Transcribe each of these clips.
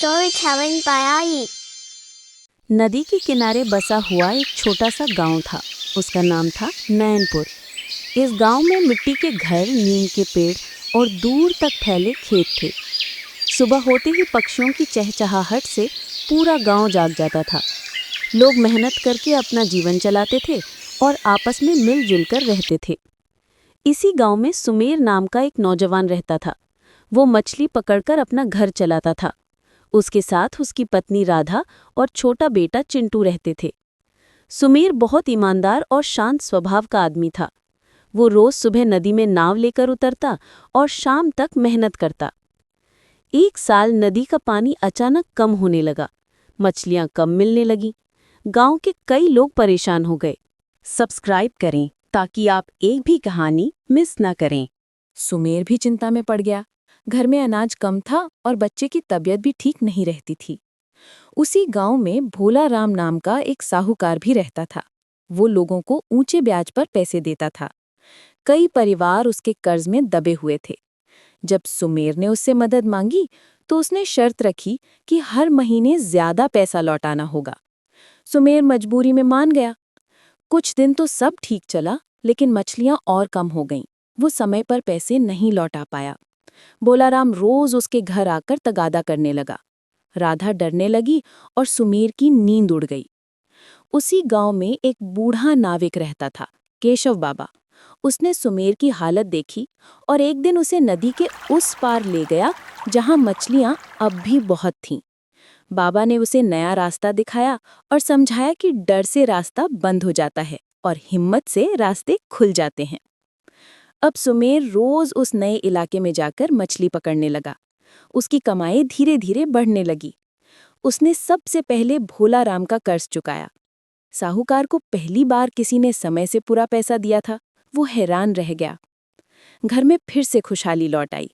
Storytelling by Ai. नदी के किनारे बसा हुआ एक छोटा सा गांव था। उसका नाम था नैनपुर। इस गांव में मिट्टी के घर, नीम के पेड़ और दूर तक फैले खेत थे। सुबह होते ही पक्षियों की चहचहाहट से पूरा गांव जाग जाता था। लोग मेहनत करके अपना जीवन चलाते थे और आपस में मिलजुल कर रहते थे। इसी गांव में सुमेर नाम का एक नौजवान रहता था। वो मछली पकड़कर अपना घर चलाता था। उसके साथ उसकी पत्नी राधा और छोटा बेटा चिंटू रहते थे। सुमेर बहुत ईमानदार और शांत स्वभाव का आदमी था। वो रोज सुबह नदी में नाव लेकर उतरता और शाम तक मेहनत करता। एक साल नदी का पानी अचानक कम होने लगा। मछलियां कम मिलने लगीं। गांव के कई लोग परेशान हो गए। सब्सक्राइब करें ताकि आप एक भी कहानी मिस न करें। सुमेर भी चिंता में पड़ गया। घर में अनाज कम था और बच्चे की तबीयत भी ठीक नहीं रहती थी। उसी गांव में भोला राम नाम का एक साहूकार भी रहता था। वो लोगों को ऊंचे ब्याज पर पैसे देता था। कई परिवार उसके कर्ज में दबे हुए थे। जब सुमेर ने उससे मदद मांगी तो उसने शर्त रखी कि हर महीने ज्यादा पैसा लौटाना होगा। सुमेर मजबूरी में मान गया। कुछ दिन तो सब ठीक चला, लेकिन मछलियां और कम हो गईं। वो समय पर पैसे नहीं लौटा पाया। भोलाराम रोज उसके घर आकर तगादा करने लगा। राधा डरने लगी और सुमेर की नींद उड़ गई। उसी गांव में एक बूढ़ा नाविक रहता था, केशव बाबा। उसने सुमेर की हालत देखी और एक दिन उसे नदी के उस पार ले गया जहां मछलियां अब भी बहुत थीं। बाबा ने उसे नया रास्ता दिखाया और समझाया कि डर से रास्ता बंद हो जाता है और हिम्मत से रास्ते खुल जाते हैं। अब सुमेर रोज उस नए इलाके में जाकर मछली पकड़ने लगा। उसकी कमाई धीरे धीरे बढ़ने लगी। उसने सबसे पहले भोला राम का कर्ज चुकाया। साहूकार को पहली बार किसी ने समय से पूरा पैसा दिया था। वो हैरान रह गया। घर में फिर से खुशहाली लौट आई।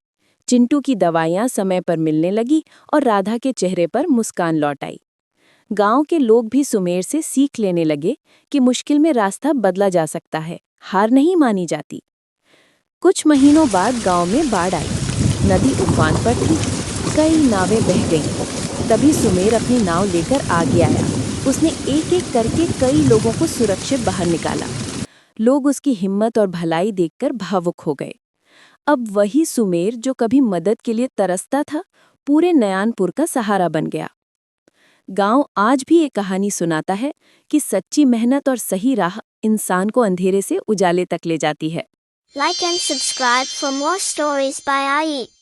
चिंटू की दवाइयां समय पर मिलने लगी और राधा के चेहरे पर मुस्कान लौट आई। गांव के लोग भी सुमेर से सीख लेने लगे कि मुश्किल में रास्ता बदला जा सकता है, हार नहीं मानी जाती। कुछ महीनों बाद गांव में बाढ़ आई। नदी उफान पर थी। कई नावें बह गईं। तभी सुमेर अपनी नाव लेकर आगे आया। उसने एक एक करके कई लोगों को सुरक्षित बाहर निकाला। लोग उसकी हिम्मत और भलाई देखकर भावुक हो गए। अब वही सुमेर जो कभी मदद के लिए तरसता था, पूरे नयानपुर का सहारा बन गया। गांव आज भी ये कहानी सुनाता है कि सच्ची मेहनत और सही राह इंसान को अंधेरे से उजाले तक ले जाती है। Like and subscribe for more stories by Ai.